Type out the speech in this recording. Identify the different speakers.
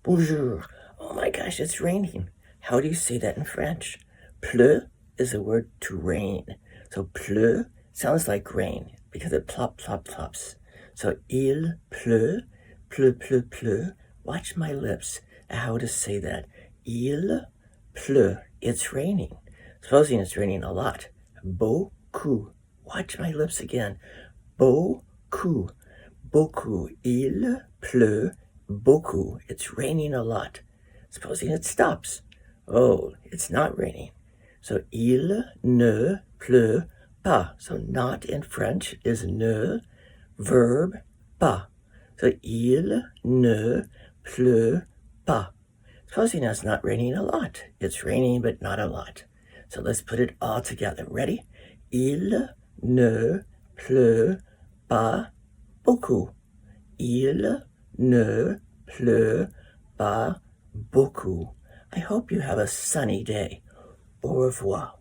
Speaker 1: Bonjour. Oh my gosh, it's raining. How do you say that in French? Pleu is the word to rain. So pleu sounds like rain because it plop, plop, plops. So il pleut, pleu, pleu, pleu. Watch my lips. How to say that. Il pleut. It's raining. Supposing it's raining a lot. Beaucoup. Watch my lips again. Beaucoup. Beaucoup. Il pleut beaucoup. It's raining a lot. Supposing it stops. Oh, it's not raining. So il ne pleut pas. So not in French is ne, verb pas. So il ne pleut pas. Supposing it's not raining a lot. It's raining but not a lot. So let's put it all together. Ready? Il ne pleut pas beaucoup. Il ne pleut pas beaucoup. I hope you have a sunny day. Au revoir.